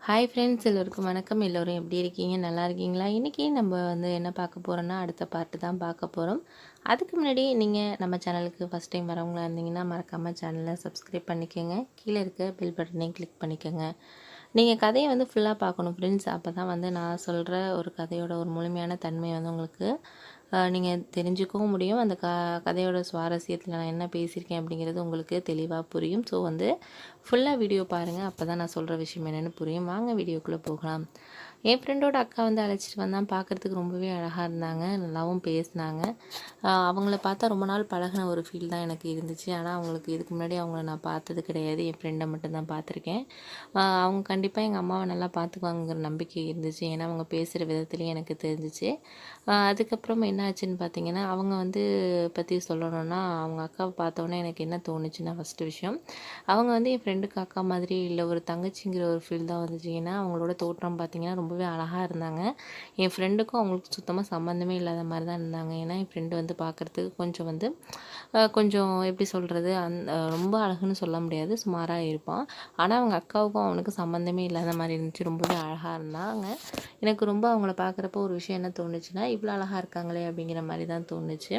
Hi friends, எல்லோருக்கும் வணக்கம். எல்லோரும் எப்படி இருக்கீங்க? நல்லா இருக்கீங்களா? இன்றைக்கி நம்ம என்ன பார்க்க போகிறோன்னா, அடுத்த பார்ட்டு தான் பார்க்க போகிறோம். அதுக்கு முன்னாடி நீங்கள் நம்ம சேனலுக்கு ஃபஸ்ட் டைம் வரவங்களா இருந்தீங்கன்னா மறக்காமல் சேனலை சப்ஸ்கிரைப் பண்ணிக்கோங்க. கீழே இருக்க பெல் பட்டனையும் கிளிக் பண்ணிக்கோங்க. நீங்கள் கதையை ஃபுல்லாக பார்க்கணும் ஃப்ரெண்ட்ஸ். அப்போ தான் நான் சொல்கிற ஒரு கதையோட ஒரு முழுமையான தன்மை உங்களுக்கு நீங்கள் தெரிஞ்சுக்கவும் முடியும். அந்த கதையோட சுவாரஸ்யத்தில் நான் என்ன பேசியிருக்கேன் அப்படிங்கிறது உங்களுக்கு தெளிவாக புரியும். ஸோ ஃபுல்லாக வீடியோ பாருங்கள். அப்போ தான் நான் சொல்கிற விஷயம் என்னென்னு புரியும். வாங்க வீடியோக்குள்ளே போகலாம். என் ஃப்ரெண்டோட அக்கா அழைச்சிட்டு வந்தான். பார்க்குறதுக்கு ரொம்பவே அழகாக இருந்தாங்க, நல்லாவும் பேசினாங்க. அவங்கள பார்த்தா ரொம்ப நாள் பழகின ஒரு ஃபீல் தான் எனக்கு இருந்துச்சு. ஆனால் அவங்களுக்கு இதுக்கு முன்னாடி அவங்கள நான் பார்த்தது கிடையாது. என் ஃப்ரெண்டை மட்டும்தான் பார்த்துருக்கேன். அவங்க கண்டிப்பாக எங்கள் அம்மாவை நல்லா பார்த்துக்குவாங்கங்கிற நம்பிக்கை இருந்துச்சு. ஏன்னா அவங்க பேசுகிற விதத்துலேயும் எனக்கு தெரிஞ்சிச்சு. அதுக்கப்புறம் என்ன ஆச்சுன்னு பார்த்தீங்கன்னா, அவங்க பற்றி சொல்லணுன்னா, அவங்க அக்காவை பார்த்தோன்னே எனக்கு என்ன தோணுச்சுன்னா, ஃபஸ்ட்டு விஷயம், அவங்க என் ஃப்ரெண்டுக்கு அக்கா மாதிரி இல்லை, ஒரு தங்கச்சிங்கிற ஒரு ஃபீல் தான் வந்துச்சு. ஏன்னா அவங்களோட தோற்றம் பார்த்திங்கன்னா ரொம்பவே அழகாக இருந்தாங்க. என் ஃப்ரெண்டுக்கும் அவங்களுக்கு சுத்தமாக சம்மந்தமே இல்லாத மாதிரி தான் இருந்தாங்க. ஏன்னா என் ஃப்ரெண்டு பார்க்குறதுக்கு கொஞ்சம் எப்படி சொல்கிறது, ரொம்ப அழகுன்னு சொல்ல முடியாது, சுமாராக இருப்பான். ஆனால் அவங்க அக்காவுக்கும் அவனுக்கு சம்மந்தமே இல்லாத மாதிரி இருந்துச்சு. ரொம்பவே அழகாக இருந்தாங்க. எனக்கு ரொம்ப அவங்கள பார்க்குறப்போ ஒரு விஷயம் என்ன தோணுச்சுன்னா, இவ்வளோ அழகாக இருக்காங்களே அப்படிங்கிற மாதிரி தான் தோணுச்சு.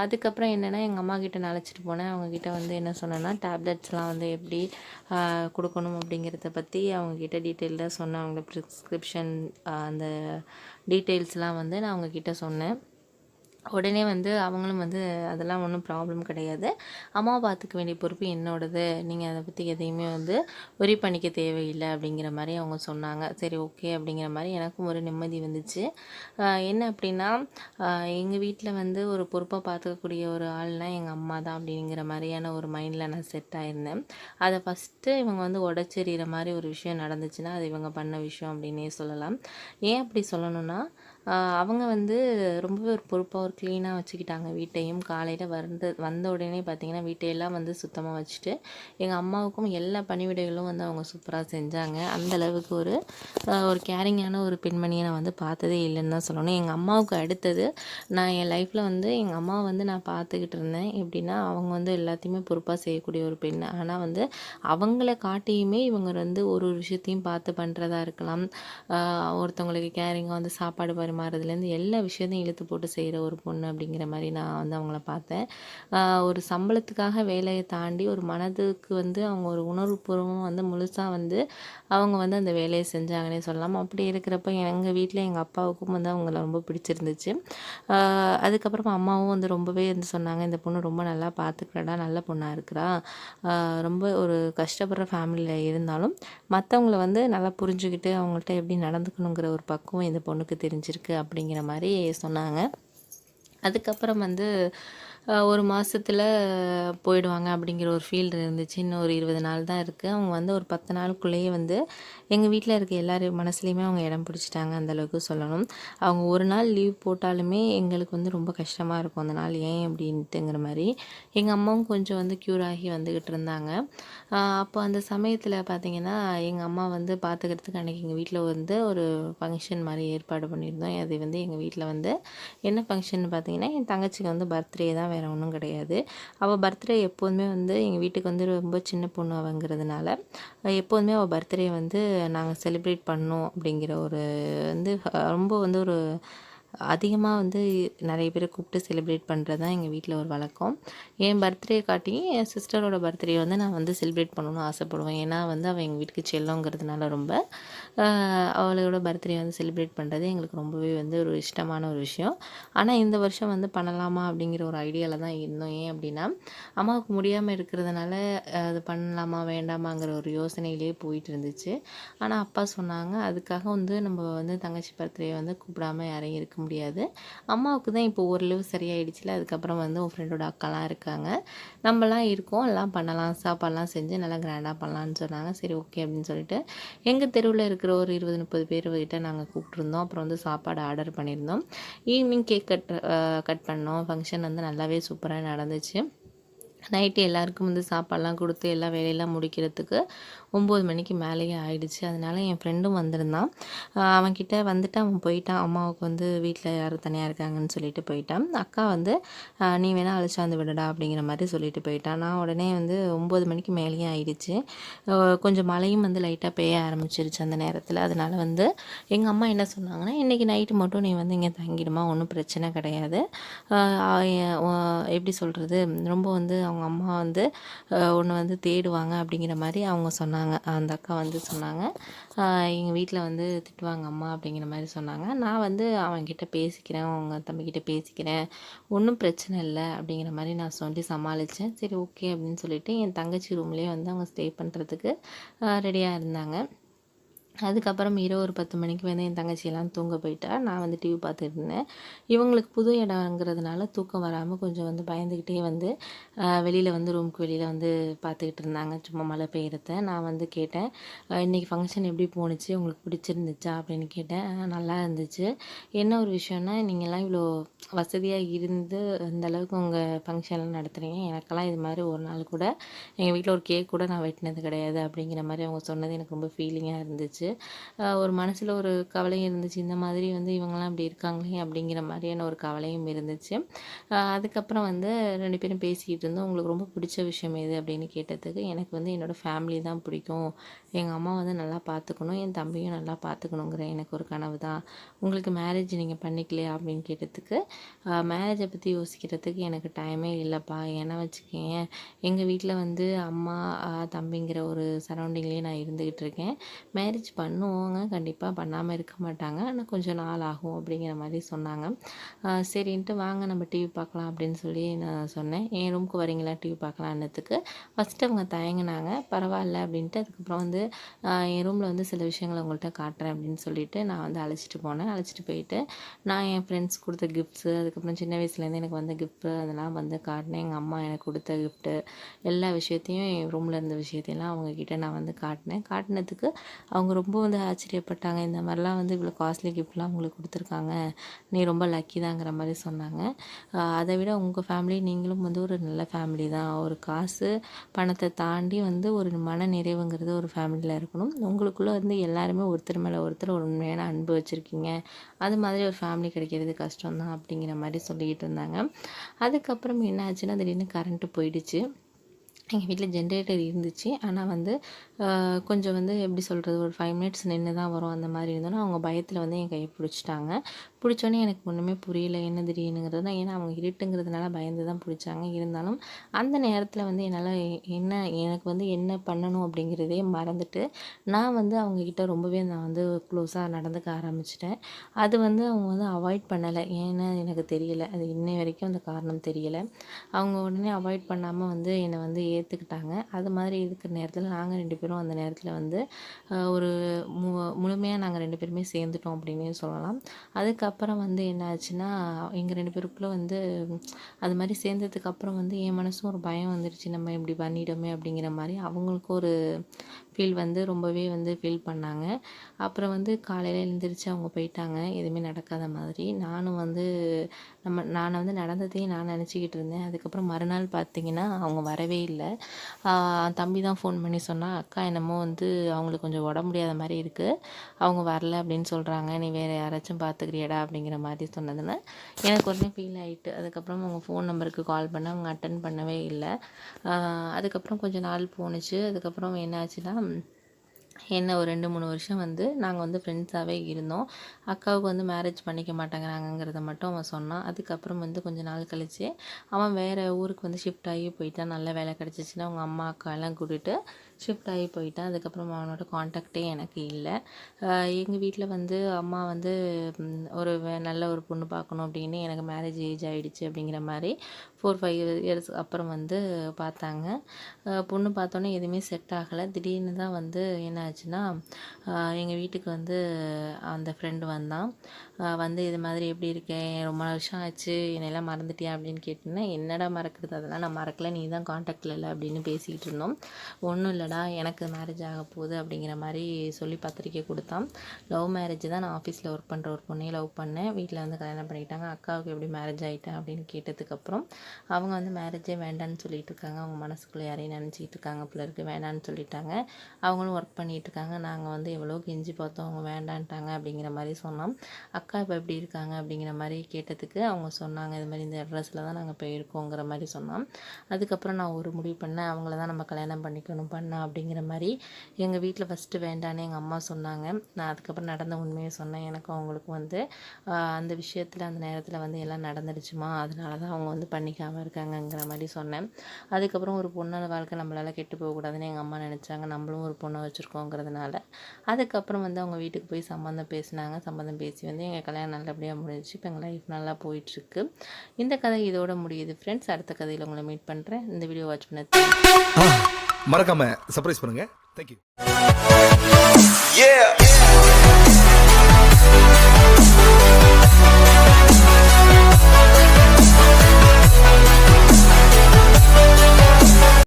அதுக்கப்புறம் என்னென்னா, எங்கள் அம்மா கிட்ட நான் அழைச்சிட்டு போனேன். அவங்கக்கிட்ட என்ன சொன்னேன்னா, டேப்லெட்ஸ்லாம் எப்படி கொடுக்கணும் அப்படிங்கிறத பற்றி அவங்கக்கிட்ட டீட்டெயில்டாக சொன்னேன். அவங்கள ப்ரிஸ்கிரிப்ஷன் அந்த டீட்டெயில்ஸ்லாம் நான் அவங்கக்கிட்ட சொன்னேன். உடனே அவங்களும் அதெல்லாம் ஒன்றும் ப்ராப்ளம் கிடையாது, அம்மாவை பார்த்துக்க வேண்டிய பொறுப்பு என்னோடது, நீங்கள் அதை பற்றி எதையுமே ஒரி பண்ணிக்க தேவையில்லை அப்படிங்கிற மாதிரி அவங்க சொன்னாங்க. சரி, ஓகே அப்படிங்கிற மாதிரி எனக்கும் ஒரு நிம்மதி வந்துச்சு. என்ன அப்படின்னா, எங்கள் வீட்டில் ஒரு பொறுப்பாக பார்த்துக்கக்கூடிய ஒரு ஆள்னால் எங்கள் அம்மா தான் அப்படிங்கிற மாதிரியான ஒரு மைண்டில் நான் செட் ஆகிருந்தேன். அதை ஃபஸ்ட்டு இவங்க உடச்செறிகிற மாதிரி ஒரு விஷயம் நடந்துச்சுன்னா அது இவங்க பண்ண விஷயம் அப்படின்னே சொல்லலாம். ஏன் அப்படி சொல்லணும்னா, அவங்க ரொம்பவே ஒரு பொறுப்பாக ஒரு க்ளீனாக வச்சுக்கிட்டாங்க வீட்டையும். காலையில் வந்த உடனே பார்த்திங்கன்னா வீட்டையெல்லாம் சுத்தமாக வச்சுட்டு, எங்கள் அம்மாவுக்கும் எல்லா பணிவிடைகளும் அவங்க சூப்பராக செஞ்சாங்க. அந்தளவுக்கு ஒரு கேரிங்கான ஒரு பெண்மணியை நான் பார்த்ததே இல்லைன்னு தான் சொல்லணும். எங்கள் அம்மாவுக்கு அடுத்தது நான் என் லைஃப்பில் எங்கள் அம்மாவை நான் பார்த்துக்கிட்டு இருந்தேன். எப்படின்னா, அவங்க எல்லாத்தையுமே பொறுப்பாக செய்யக்கூடிய ஒரு பெண். ஆனால் அவங்கள காட்டியுமே இவங்க ஒரு ஒரு விஷயத்தையும் பார்த்து பண்ணுறதா இருக்கலாம், ஒருத்தவங்களுக்கு கேரிங்காக சாப்பாடு பரிமாறதுலேருந்து எல்லா விஷயத்தையும் இழுத்து போட்டு செய்கிற ஒரு பொண்ணு அப்படிங்கிற மாதிரி நான் அவங்கள பார்த்தேன். ஒரு சம்பளத்துக்காக வேலையை தாண்டி ஒரு மனதுக்கு அவங்க ஒரு உணர்வுபூர்வமாக முழுசாக அவங்க அந்த வேலையை செஞ்சாங்கன்னே சொல்லலாம். அப்படி இருக்கிறப்ப எங்கள் வீட்டில் எங்கள் அப்பாவுக்கும் அவங்கள ரொம்ப பிடிச்சிருந்துச்சு. அதுக்கப்புறமா அம்மாவும் ரொம்பவே சொன்னாங்க, இந்த பொண்ணு ரொம்ப நல்லா பார்த்துக்கிறடா, நல்ல பொண்ணாக இருக்கிறா, ரொம்ப ஒரு கஷ்டப்படுற ஃபேமிலியில் இருந்தாலும் மற்றவங்கள நல்லா புரிஞ்சுக்கிட்டு அவங்கள்ட்ட எப்படி நடந்துக்கணுங்கிற ஒரு பக்குவம் இந்த பொண்ணுக்கு தெரிஞ்சிருக்கு அப்படிங்கிற மாதிரி சொன்னாங்க. அதுக்கப்புறம் ஒரு மாதத்தில் போயிடுவாங்க அப்படிங்கிற ஒரு ஃபீல் இருந்துச்சு. இன்னும் ஒரு 20 நாள் தான் இருக்குது. அவங்க ஒரு 10 நாளுக்குள்ளேயே எங்கள் வீட்டில் இருக்க எல்லார் மனசுலேயுமே அவங்க இடம் பிடிச்சிட்டாங்க, அந்தளவுக்கு சொல்லணும். அவங்க ஒரு நாள் லீவ் போட்டாலுமே எங்களுக்கு ரொம்ப கஷ்டமாக இருக்கும் அந்த நாள், ஏன் அப்படின்ட்டுங்கிற மாதிரி. எங்கள் அம்மாவும் கொஞ்சம் க்யூர் ஆகி வந்துக்கிட்டு இருந்தாங்க. அப்போ அந்த சமயத்தில் பார்த்திங்கன்னா, எங்கள் அம்மா பார்த்துக்கிறதுக்கு அன்றைக்கி எங்கள் வீட்டில் ஒரு ஃபங்க்ஷன் மாதிரி ஏற்பாடு பண்ணியிருந்தோம். அது எங்கள் வீட்டில் என்ன ஃபங்க்ஷன் பார்த்திங்கன்னா, என் தங்கச்சிக்கு பர்த்டே தான், வேறு ஒன்றும் கிடையாது. அவள் பர்த்டே எப்போதுமே எங்கள் வீட்டுக்கு ரொம்ப சின்ன பொண்ணு அவங்கிறதுனால எப்போதுமே அவள் பர்த்டே நாங்கள் செலிப்ரேட் பண்ணோம் அப்படிங்கிற ஒரு ரொம்ப ஒரு அதிகமாக நிறைய பேரை கூப்பிட்டு செலிப்ரேட் பண்ணுறது தான் எங்கள் வீட்டில் ஒரு வழக்கம். என் பர்த்டே காட்டி என் சிஸ்டரோட பர்த்டே நான் செலிப்ரேட் பண்ணணும்னு ஆசைப்படுவேன். ஏன்னா அவள் எங்கள் வீட்டுக்கு செல்லங்கிறதுனால ரொம்ப அவளோட பர்த்டே செலிப்ரேட் பண்ணுறது எங்களுக்கு ரொம்பவே ஒரு இஷ்டமான ஒரு விஷயம். ஆனால் இந்த வருஷம் பண்ணலாமா அப்படிங்கிற ஒரு ஐடியாவில் தான் இருந்தோம். ஏன் அப்படின்னா, அம்மாவுக்கு முடியாமல் இருக்கிறதுனால அது பண்ணலாமா வேண்டாமாங்கிற ஒரு யோசனையிலே போயிட்டு இருந்துச்சு. ஆனால் அப்பா சொன்னாங்க, அதுக்காக நம்ம தங்கச்சி பர்த்டே கூப்பிடாம யாரையும் இருக்க முடியாது, அம்மாவுக்கு தான் இப்போ ஓரளவு சரியாயிடுச்சுல, அதுக்கப்புறம் உன் ஃப்ரெண்டோட அக்காலாம் இருக்காங்க, நம்மலாம் இருக்கோம், எல்லாம் பண்ணலாம், சாப்பாடெலாம் செஞ்சு நல்லா கிராண்டாக பண்ணலான்னு சொன்னாங்க. சரி, ஓகே அப்படின்னு சொல்லிட்டு எங்கள் தெருவில் இருக்கிற ஒரு 20-30 பேர்கிட்ட நாங்கள் கூப்பிட்ருந்தோம். அப்புறம் சாப்பாடு ஆர்டர் பண்ணியிருந்தோம். ஈவினிங் கேக் கட் பண்ணோம். ஃபங்க்ஷன் நல்லாவே சூப்பராக நடந்துச்சு. நைட்டு எல்லாருக்கும் சாப்பாடெலாம் கொடுத்து எல்லா வேலையெல்லாம் முடிக்கிறதுக்கு 9 மணிக்கு மேலேயே ஆயிடுச்சு. அதனால என் ஃப்ரெண்டும் வந்திருந்தான். அவன்கிட்ட வந்துட்டு அவன் போயிட்டான். அம்மாவுக்கு வந்து வீட்ல யாரும் தனியா இருக்காங்கன்னு சொல்லிட்டு போயிட்டான். அக்கா வந்து "நீ வேணா அழைச்சாந்து விடுடா" அப்படிங்கிற மாரி சொல்லிட்டு போயிட்டான். நான் உடனே வந்து 9 மணிக்கு மேலேயே ஆயிடுச்சு. கொஞ்சம் மழையும் வந்து லைட்டா பெய்ய ஆரம்பிச்சிருச்சு அந்த நேரத்தில. அதனால வந்து எங்க அம்மா என்ன சொன்னாங்கன்னா, "இன்னைக்கு நைட்டு மட்டும் நீ வந்து இங்க தங்கிடுமா, ஒண்ணும் பிரச்சனை கிடையாது." அ எப்படி சொல்றது, ரொம்ப வந்து அவங்க அம்மா வந்து உன்னை வந்து தேடுவாங்க அப்படிங்கிற மாரி அவங்க சொன்னாங்க. அந்த அக்கா வந்து சொன்னாங்க. எங்கள் வீட்டில் வந்து திட்டுவாங்க அம்மா அப்படிங்கிற மாரி சொன்னாங்க. நான் வந்து அவன்கிட்ட பேசிக்கிறேன், உங்க தம்பிக்கிட்ட பேசிக்கிறேன், ஒன்றும் பிரச்சனை இல்லை அப்படிங்கிற மாரி நான் சொல்லி சமாளித்தேன். சரி ஓகே அப்படின்னு சொல்லிட்டு என் தங்கச்சி ரூம்லேயே வந்து அவங்க ஸ்டே பண்ணுறதுக்கு ரெடியாக இருந்தாங்க. அதுக்கப்புறம் இரவு ஒரு 10 மணிக்கு வந்து என் தங்கச்சியெல்லாம் தூங்க போயிட்டா. நான் வந்து டிவி பார்த்துட்டு இருந்தேன். இவங்களுக்கு புது இடங்கிறதுனால தூக்கம் வராம கொஞ்சம் வந்து பயந்துக்கிட்டே வந்து வெளியில வந்து ரூமுக்கு வெளியில வந்து பார்த்துக்கிட்டு இருந்தாங்க. சும்மா மழை பெய்யறத. நான் வந்து கேட்டேன், "இன்னைக்கு ஃபங்க்ஷன் எப்படி போணுச்சு? உங்களுக்கு பிடிச்சிருந்துச்சா?" அப்படின்னு கேட்டேன். நல்லா இருந்துச்சு. என்ன ஒரு விஷயம்னா, நீங்கலாம் இவ்வளோ வசதியா இருந்து இந்த அளவுக்கு உங்க ஃபங்க்ஷன்லாம் நடத்துறீங்க. எனக்கெல்லாம் இது மாரி ஒரு நாள் கூட எங்கள் வீட்ல ஒரு கேக் கூட நான் வெட்டினது கிடையாது." அப்படிங்கிற மாரி அவங்க சொன்னது எனக்கு ரொம்ப ஃபீலிங்கா இருந்துச்சு. ஒரு மனசில் ஒரு கவலையும் இருந்துச்சு. இந்த மாதிரி வந்து இவங்கலாம் இப்படி இருக்காங்களே அப்படிங்கிற மாதிரியான ஒரு கவலையும் இருந்துச்சு. அதுக்கப்புறம் வந்து 2 பேரும் பேசிக்கிட்டு இருந்தோம். உங்களுக்கு ரொம்ப பிடிச்ச விஷயம் எது அப்படின்னு கேட்டதுக்கு, எனக்கு வந்து என்னோடய ஃபேமிலி தான் பிடிக்கும். எங்கள் அம்மா வந்து நல்லா பார்த்துக்கணும், என் தம்பியும் நல்லா பார்த்துக்கணுங்கிற எனக்கு ஒரு கனவு தான். உங்களுக்கு மேரேஜ் நீங்கள் பண்ணிக்கலையா அப்படின்னு கேட்டதுக்கு, மேரேஜை பற்றி யோசிக்கிறதுக்கு எனக்கு டைமே இல்லைப்பா. ஏன்னா வச்சுக்கயேன், எங்கள் வீட்டில் வந்து அம்மா, தம்பிங்கிற ஒரு சரௌண்டிங்லேயே நான் இருந்துக்கிட்டு இருக்கேன். மேரேஜ் பண்ணுவாங்க, கண்டிப்பாக பண்ணாமல் இருக்க மாட்டாங்க. ஆனால் கொஞ்சம் நாள் ஆகும் அப்படிங்கிற மாதிரி சொன்னாங்க. சரின்ட்டு வாங்க நம்ம டிவி பார்க்கலாம் அப்படின்னு சொல்லி நான் சொன்னேன். என் ரூமுக்கு வரீங்களா டிவி பார்க்கலான்னதுக்கு, ஃபஸ்ட்டு அவங்க தயங்குனாங்க. பரவாயில்ல அப்படின்ட்டு அதுக்கப்புறம் வந்து என் ரூமில் வந்து சில விஷயங்கள உங்கள்கிட்ட காட்டுறேன் அப்படின்னு சொல்லிட்டு நான் வந்து அழைச்சிட்டு போனேன். அழைச்சிட்டு போயிட்டு நான் என் ஃப்ரெண்ட்ஸ் கொடுத்த கிஃப்ட்ஸு, அதுக்கப்புறம் சின்ன வயசுலேருந்து எனக்கு வந்த கிஃப்ட்டு அதெல்லாம் வந்து காட்டினேன். எங்கள் அம்மா எனக்கு கொடுத்த கிஃப்ட்டு எல்லா விஷயத்தையும், என் ரூமில் இருந்த விஷயத்தையெல்லாம் அவங்கக்கிட்ட நான் வந்து காட்டினேன். காட்டினதுக்கு அவங்க ரொம்ப வந்து ஆச்சரியப்பட்டாங்க. இந்த மாதிரிலாம் வந்து இவ்வளோ காஸ்ட்லி கிஃப்ட்லாம் உங்களுக்கு கொடுத்துருக்காங்க. நீ ரொம்ப லக்கி தாங்கிற மாரி சொன்னாங்க. அதை விட உங்கள் ஃபேமிலி நீங்களும் வந்து ஒரு நல்ல ஃபேமிலி தான். ஒரு காசு, பணத்தை தாண்டி வந்து ஒரு மன நிறைவுங்கிறது ஒரு ஃபேமிலியில் இருக்கணும். உங்களுக்குள்ளே வந்து எல்லாருமே ஒருத்தர் மேலே ஒருத்தர் ஒரு உண்மையான அன்பு வச்சுருக்கீங்க. அது மாதிரி ஒரு ஃபேமிலி கிடைக்கிறது கஷ்டம் தான் அப்படிங்கிற மாரி சொல்லிக்கிட்டு இருந்தாங்க. அதுக்கப்புறம் என்ன ஆச்சுன்னா, திடீர்னு கரண்ட்டு போயிடுச்சு. எங்கள் வீட்டில் ஜென்ரேட்டர் இருந்துச்சு. ஆனால் வந்து கொஞ்சம் வந்து எப்படி சொல்கிறது, ஒரு 5 மினிட்ஸ் நின்று தான் வரும் அந்த மாதிரி இருந்தோன்னா, அவங்க பயத்தில் வந்து என் கையை பிடிச்சிட்டாங்க. பிடிச்சோன்னே எனக்கு ஒன்றுமே புரியல என்ன திடீர்னுங்கிறது தான். ஏன்னா அவங்க இருட்டுங்கிறதுனால பயந்து தான் பிடிச்சாங்க. இருந்தாலும் அந்த நேரத்தில் வந்து என்னால் என்ன எனக்கு வந்து என்ன பண்ணணும் அப்படிங்கிறதே மறந்துட்டு, நான் வந்து அவங்கக்கிட்ட ரொம்பவே நான் வந்து க்ளோஸாக நடந்துக்க ஆரம்பிச்சிட்டேன். அது வந்து அவங்க வந்து அவாய்ட் பண்ணலை. ஏன்னு எனக்கு தெரியல. அது இன்னை வரைக்கும் அந்த காரணம் தெரியலை. அவங்க உடனே அவாய்ட் பண்ணாமல் வந்து என்னை வந்து ஏற்றுக்கிட்டாங்க. அது மாதிரி இருக்கிற நேரத்தில் நாங்கள் 2 பேரும் அந்த நேரத்தில் வந்து ஒரு முழுமையாக நாங்கள் 2 பேருமே சேர்ந்துட்டோம் அப்படின்னே சொல்லலாம். அதுக்கப்புறம் வந்து என்ன ஆச்சுன்னா, எங்கள் 2 பேருக்குள்ளே வந்து அது மாதிரி சேர்ந்ததுக்கப்புறம் வந்து என் மனசும் ஒரு பயம் வந்துருச்சு. நம்ம இப்படி பண்ணிட்டோமே அப்படிங்கிற மாதிரி அவங்களுக்கும் ஒரு ஃபீல் வந்து ரொம்பவே வந்து ஃபீல் பண்ணாங்க. அப்புறம் வந்து காலையில் எழுந்திரிச்சு அவங்க போயிட்டாங்க. எதுவுமே நடக்காத மாதிரி. நானும் வந்து நான் வந்து நடந்ததையும் நான் நினச்சிக்கிட்டு இருந்தேன். அதுக்கப்புறம் மறுநாள் பார்த்தீங்கன்னா, அவங்க வரவே இல்ல. தம்பி தான் ஃபோன் பண்ணி சொன்னான், "அக்கா என்னமோ வந்து அவங்களுக்கு கொஞ்சம் உடம்பு முடியாத மாரி இருக்கு. அவங்க வரல அப்படின்னு சொல்கிறாங்க. நீ வேறு யாராச்சும் பார்த்துக்கிறியாடா?" அப்படிங்கிற மாதிரி சொன்னதுன்னு எனக்கு உடனே ஃபீல் ஆயிட்டு. அதுக்கப்புறம் அவங்க ஃபோன் நம்பருக்கு கால் பண்ணேன். அவங்க அட்டெண்ட் பண்ணவே இல்ல. அதுக்கப்புறம் கொஞ்சம் நாள் போணுச்சு. அதுக்கப்புறம் என்ன ஆச்சுன்னா, என்ன ஒரு 2, 3 வருஷம் வந்து நாங்கள் வந்து ஃப்ரெண்ட்ஸாகவே இருந்தோம். அக்காவுக்கு வந்து மேரேஜ் பண்ணிக்க மாட்டேங்கிறாங்கங்கிறத மட்டும் அவன் சொன்னான். அதுக்கப்புறம் வந்து கொஞ்ச நாள் கழிச்சு அவன் வேறு ஊருக்கு வந்து ஷிஃப்ட் ஆகி போயிட்டான். நல்ல வேலை கிடச்சிச்சின்னு அவங்க அம்மா, அக்கா எல்லாம் கூட்டிட்டு ஷிஃப்ட் ஆகி போயிட்டான். அதுக்கப்புறம் அவனோட கான்டாக்டே எனக்கு இல்லை. எங்கள் வீட்டில் வந்து அம்மா வந்து ஒரு நல்ல ஒரு பொண்ணு பார்க்கணும் அப்படின்னு, எனக்கு மேரேஜ் ஏஜ் ஆகிடுச்சு அப்படிங்கிற மாதிரி 4, 5 இயர்ஸ் அப்புறம் வந்து பார்த்தாங்க. பொண்ணு பார்த்தோன்னே எதுவுமே செட் ஆகலை. திடீர்னு தான் வந்து என்ன ஆச்சுன்னா, எங்கள் வீட்டுக்கு வந்து அந்த ஃப்ரெண்டு வந்தான். வந்து இது மாதிரி எப்படி இருக்கேன், ரொம்ப வருஷம் ஆச்சு, என்னையெல்லாம் மறந்துட்டியா அப்படின்னு கேட்டேன்னா, என்னடா மறக்கிறது, அதெல்லாம் நான் மறக்கல, நீ தான் காண்டாக்டில் இல்லை அப்படின்னு பேசிக்கிட்டு இருந்தோம். ஒன்றும் இல்லைடா, இல்லைடா எனக்கு மேரேஜ் ஆக போகுது அப்படிங்கிற மாதிரி சொல்லி பத்திரிக்கை கொடுத்தான். லவ் மேரேஜ் தான். நான் ஆஃபீஸில் ஒர்க் பண்ணுற ஒரு பொண்ணையும் லவ் பண்ணேன். வீட்டில் வந்து கல்யாணம் பண்ணிக்கிட்டாங்க. அக்காவுக்கு எப்படி மேரேஜ் ஆகிட்டேன் அப்படின்னு கேட்டதுக்கப்புறம் அவங்க வந்து மேரேஜே வேண்டான்னு சொல்லிட்டு இருக்காங்க. அவங்க மனசுக்குள்ளே யாரையும் நினச்சிக்கிட்டு இருக்காங்க போல இருக்கு. வேண்டான்னு சொல்லிட்டாங்க. அவங்களும் ஒர்க் பண்ணிகிட்டு இருக்காங்க. நாங்கள் வந்து எவ்வளோ கெஞ்சி பார்த்தோம், அவங்க வேண்டான்ட்டாங்க அப்படிங்கிற மாதிரி சொன்னோம். அக்கா இப்போ எப்படி இருக்காங்க அப்படிங்கிற மாதிரி கேட்டதுக்கு அவங்க சொன்னாங்க, இது மாதிரி இந்த அட்ரஸில் தான் நாங்கள் போயிருக்கோங்கிற மாதிரி சொன்னோம். அதுக்கப்புறம் நான் ஒரு முடிவு பண்ணேன், அவங்கள தான் நம்ம கல்யாணம் பண்ணிக்கணும் பண்ண அப்படிங்கிற மாதிரி. எங்கள் வீட்டில் ஃபஸ்ட்டு வேண்டான்னு எங்கள் அம்மா சொன்னாங்க. நான் அதுக்கப்புறம் நடந்த உண்மையை சொன்னேன். எனக்கும் அவங்களுக்கும் வந்து அந்த விஷயத்தில் அந்த நேரத்தில் வந்து எல்லாம் நடந்துடுச்சுமா, அதனால தான் அவங்க வந்து பண்ணிக்காமல் இருக்காங்கங்கிற மாதிரி சொன்னேன். அதுக்கப்புறம் ஒரு பொண்ணோட வாழ்க்கை நம்மளால் கெட்டு போகக்கூடாதுன்னு எங்கள் அம்மா நினச்சாங்க. நம்மளும் ஒரு பொண்ணை வச்சுருக்கோங்கிறதுனால அதுக்கப்புறம் வந்து அவங்க வீட்டுக்கு போய் சம்மந்தம் பேசினாங்க. சம்மந்தம் பேசி வந்து எங்கள் கல்யாணம் நல்லபடியாக முடிஞ்சிச்சு. இப்போ எங்கள் லைஃப் நல்லா போயிட்டுருக்கு. இந்த கதை இதோட முடியுது ஃப்ரெண்ட்ஸ். அடுத்த கதையில் உங்களை மீட் பண்ணுறேன். இந்த வீடியோ வாட்ச் பண்ண மறக்காம சர்ப்ரைஸ் பண்ணுங்க. தேங்க்யூ.